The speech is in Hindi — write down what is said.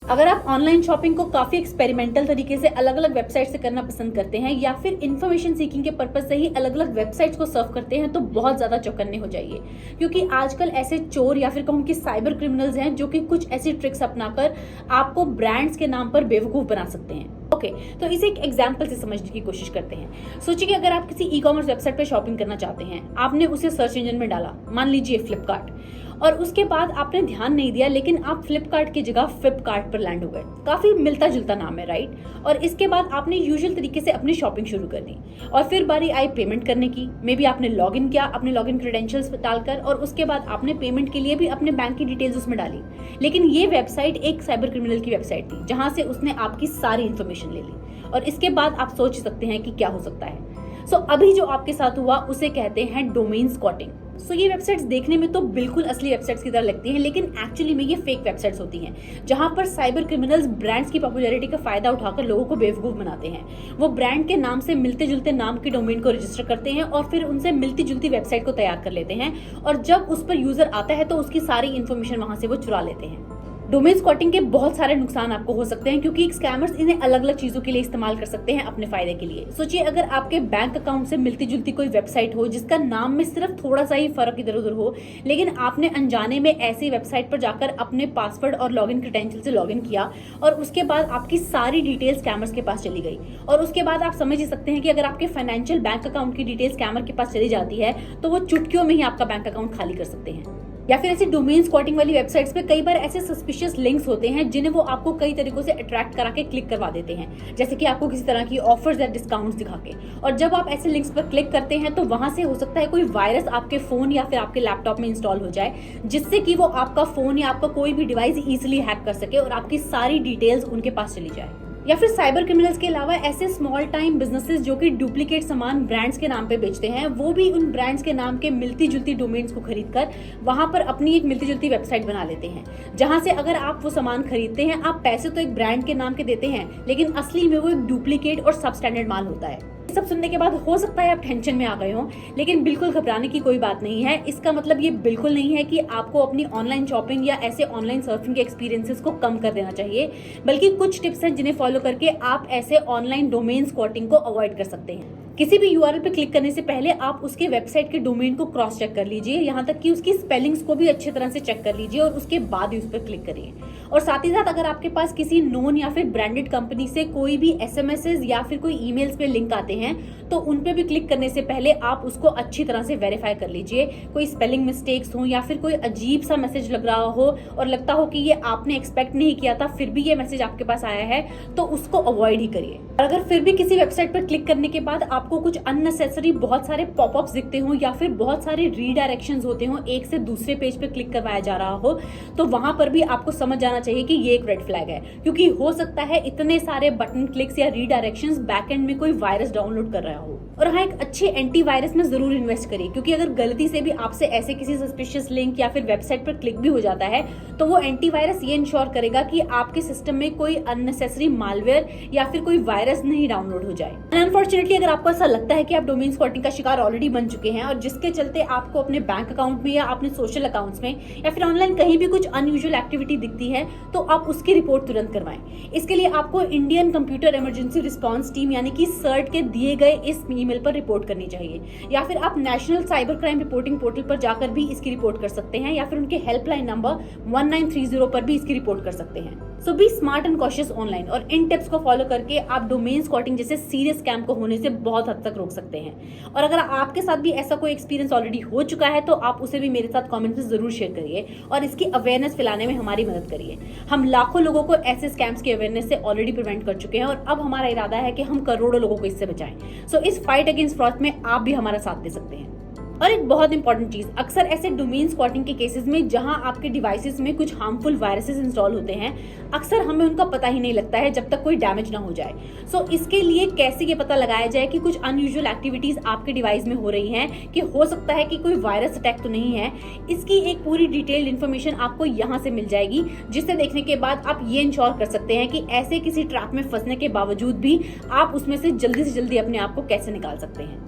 अगर आप ऑनलाइन शॉपिंग को काफी एक्सपेरिमेंटल तरीके से अलग अलग वेबसाइट से करना पसंद करते हैं या फिर इन्फॉर्मेशन सीकिंग के पर्पज से ही अलग अलग वेबसाइट्स को सर्व करते हैं तो बहुत ज्यादा चौकन्ने हो जाइए, क्योंकि आजकल ऐसे चोर या फिर कहूं कि साइबर क्रिमिनल्स हैं जो कि कुछ ऐसी ट्रिक्स अपनाकर आपको ब्रांड्स के नाम पर बेवकूफ बना सकते हैं। ओके, तो इसे एक एग्जाम्पल से समझने की कोशिश करते हैं। सोचिए कि अगर आप किसी ई कॉमर्स वेबसाइट पर शॉपिंग करना चाहते हैं, आपने उसे सर्च इंजन में डाला, मान लीजिए फ्लिपकार्ट, और उसके बाद आपने ध्यान नहीं दिया लेकिन आप फ्लिपकार्ट की जगह फ्लिपकार्ट पर लैंड हो गए। काफी मिलता जुलता नाम है, राइट? और इसके बाद आपने यूजुअल तरीके से अपनी शॉपिंग शुरू कर दी और फिर बारी आई पेमेंट करने की। मे बी आपने लॉग इन किया अपने लॉग इन क्रेडेंशियल्स डालकर और उसके बाद आपने पेमेंट के लिए भी अपने बैंक की डिटेल्स उसमें डाली। लेकिन ये वेबसाइट एक साइबर क्रिमिनल की वेबसाइट थी जहां से उसने आपकी सारी इंफॉर्मेशन ले ली और इसके बाद आप सोच सकते हैं कि क्या हो सकता है। अभी जो आपके साथ हुआ उसे कहते हैं डोमेन स्क्वॉटिंग। ये वेबसाइट्स देखने में तो बिल्कुल असली वेबसाइट्स की तरह लगती हैं, लेकिन एक्चुअली में ये फेक वेबसाइट्स होती हैं जहां पर साइबर क्रिमिनल्स ब्रांड्स की पॉपुलैरिटी का फायदा उठाकर लोगों को बेवकूफ बनाते हैं। वो ब्रांड के नाम से मिलते जुलते नाम के डोमेन को रजिस्टर करते हैं और फिर उनसे मिलती जुलती वेबसाइट को तैयार कर लेते हैं और जब उस पर यूजर आता है तो उसकी सारी इन्फॉर्मेशन वहां से वो चुरा लेते हैं। डोमेन स्क्वॉटिंग के बहुत सारे नुकसान आपको हो सकते हैं क्योंकि स्कैमर्स इन्हें अलग अलग चीजों के लिए इस्तेमाल कर सकते हैं अपने फायदे के लिए। सोचिए अगर आपके बैंक अकाउंट से मिलती जुलती कोई वेबसाइट हो जिसका नाम में सिर्फ थोड़ा सा ही फर्क इधर उधर हो, लेकिन आपने अनजाने में ऐसी वेबसाइट पर जाकर अपने पासवर्ड और लॉगिन क्रेडेंशियल से लॉगिन किया और उसके बाद आपकी सारी डिटेल स्कैमर्स के पास चली गई। और उसके बाद आप समझ ही सकते हैं कि अगर आपके फाइनेंशियल बैंक अकाउंट की डिटेल स्कैमर के पास चली जाती है तो वो चुटकियों में ही आपका बैंक अकाउंट खाली कर सकते हैं। या फिर ऐसी डोमेन स्क्वॉटिंग वाली वेबसाइट्स पे कई बार ऐसे सस्पिशियस लिंक्स होते हैं जिन्हें वो आपको कई तरीकों से अट्रैक्ट करा के क्लिक करवा देते हैं, जैसे कि आपको किसी तरह की ऑफर्स या डिस्काउंट्स दिखा के। और जब आप ऐसे लिंक्स पर क्लिक करते हैं तो वहां से हो सकता है कोई वायरस आपके फोन या फिर आपके लैपटॉप में इंस्टॉल हो जाए, जिससे कि वो आपका फोन या आपका कोई भी डिवाइस इजीली हैक कर सके और आपकी सारी डिटेल्स उनके पास चली जाए। या फिर साइबर क्रिमिनल्स के अलावा ऐसे स्मॉल टाइम बिजनेसेस जो कि डुप्लीकेट सामान ब्रांड्स के नाम पे बेचते हैं, वो भी उन ब्रांड्स के नाम के मिलती जुलती डोमेन्स को खरीदकर वहां पर अपनी एक मिलती जुलती वेबसाइट बना लेते हैं, जहां से अगर आप वो सामान खरीदते हैं, आप पैसे तो एक ब्रांड के नाम के देते हैं लेकिन असली में वो एक डुप्लीकेट और सब स्टैंडर्ड माल होता है। ये सब सुनने के बाद हो सकता है आप टेंशन में आ गए हो, लेकिन बिल्कुल घबराने की कोई बात नहीं है। इसका मतलब ये बिल्कुल नहीं है कि आपको अपनी ऑनलाइन शॉपिंग या ऐसे ऑनलाइन सर्फिंग के एक्सपीरियंसेस को कम कर देना चाहिए, बल्कि कुछ टिप्स हैं जिन्हें फॉलो करके आप ऐसे ऑनलाइन डोमेन स्क्वॉटिंग को अवॉइड कर सकते हैं। किसी भी यूआरएल पे क्लिक करने से पहले आप उसके वेबसाइट के डोमेन को क्रॉस चेक कर लीजिए, यहाँ तक कि उसकी स्पेलिंग्स को भी अच्छी तरह से चेक कर लीजिए और उसके बाद ही उस पर क्लिक करिए। और साथ ही साथ अगर आपके पास किसी नोन या फिर ब्रांडेड कंपनी से कोई भी एसएमएसेस या फिर कोई ईमेल्स पे लिंक आते हैं तो उन पे भी क्लिक करने से पहले आप उसको अच्छी तरह से वेरीफाई कर लीजिए। कोई स्पेलिंग मिस्टेक्स हो या फिर कोई अजीब सा मैसेज लग रहा हो और लगता हो कि ये आपने एक्सपेक्ट नहीं किया था फिर भी ये मैसेज आपके पास आया है, तो उसको अवॉइड ही करिए। और अगर फिर भी किसी वेबसाइट पर क्लिक करने के बाद आपको कुछ अननेसेसरी बहुत सारे पॉपअप्स दिखते हो या फिर बहुत सारे रीडायरेक्शंस होते हो, एक से दूसरे पेज पे क्लिक करवाया जा रहा हो, तो वहां पर भी आपको समझ जाना चाहिए कि ये एक रेड फ्लैग है, क्योंकि हो सकता है इतने सारे बटन क्लिक्स या रीडायरेक्शंस बैकएंड में कोई वायरस डाउनलोड कर रहा हो। और हाँ, एक अच्छे एंटीवायरस में जरूर इन्वेस्ट करिए, क्योंकि अगर गलती से भी आपसे ऐसे किसी सस्पिशियस लिंक या फिर वेबसाइट पर क्लिक भी हो जाता है तो वो एंटीवायरस ये इंश्योर करेगा कि आपके सिस्टम में कोई अननेसेसरी मालवेयर या फिर कोई वायरस नहीं डाउनलोड हो जाए। अनफॉर्चुनेटली अगर आपको ऐसा लगता है कि आप डोमेन स्क्वॉटिंग का शिकार ऑलरेडी बन चुके हैं और जिसके चलते आपको अपने बैंक अकाउंट में या अपने सोशल अकाउंट्स में या फिर ऑनलाइन कहीं भी कुछ अनयूजुअल एक्टिविटी दिखती है, तो आप उसकी रिपोर्ट तुरंत करवाएं। इसके लिए आपको Indian computer emergency response team यानी कि सर्ट के दिए गए इस ईमेल पर रिपोर्ट करनी चाहिए, या फिर आप national cyber crime reporting portal पर जाकर भी इसकी रिपोर्ट कर सकते हैं, या फिर उनके हेल्पलाइन नंबर 1930 पर भी इसकी रिपोर्ट कर सकते हैं। So be smart and cautious online, और इन टिप्स को फॉलो करके आप डोमेन स्क्वॉटिंग जैसे सीरियस स्कैम को होने से बहुत हद तक रोक सकते हैं। और अगर आपके साथ भी ऐसा कोई एक्सपीरियंस ऑलरेडी हो चुका है तो आप उसे भी मेरे साथ कमेंट में जरूर शेयर करिए और इसकी अवेयरनेस फैलाने में हमारी मदद करिए। हम लाखों लोगों को ऐसे स्कैम्स की अवेयरनेस से ऑलरेडी प्रिवेंट कर चुके हैं और अब हमारा इरादा है कि हम करोड़ों लोगों को इससे बचाएं। सो इस फाइट अगेंस्ट फ्रॉड में आप भी हमारा साथ दे सकते हैं। और एक बहुत इंपॉर्टेंट चीज, अक्सर ऐसे डोमेन स्क्वॉटिंग के केसेस में जहां आपके डिवाइसेस में कुछ हार्मफुल वायरसेस इंस्टॉल होते हैं, अक्सर हमें उनका पता ही नहीं लगता है जब तक कोई डैमेज ना हो जाए। सो इसके लिए कैसे ये पता लगाया जाए कि कुछ अनयूजुअल एक्टिविटीज आपके डिवाइस में हो रही हैं, कि हो सकता है कि कोई वायरस अटैक तो नहीं है, इसकी एक पूरी डिटेल्ड इन्फॉर्मेशन आपको यहाँ से मिल जाएगी, जिससे देखने के बाद आप ये इंश्योर कर सकते हैं कि ऐसे किसी ट्रैप में फंसने के बावजूद भी आप उसमें से जल्दी अपने आप को कैसे निकाल सकते हैं।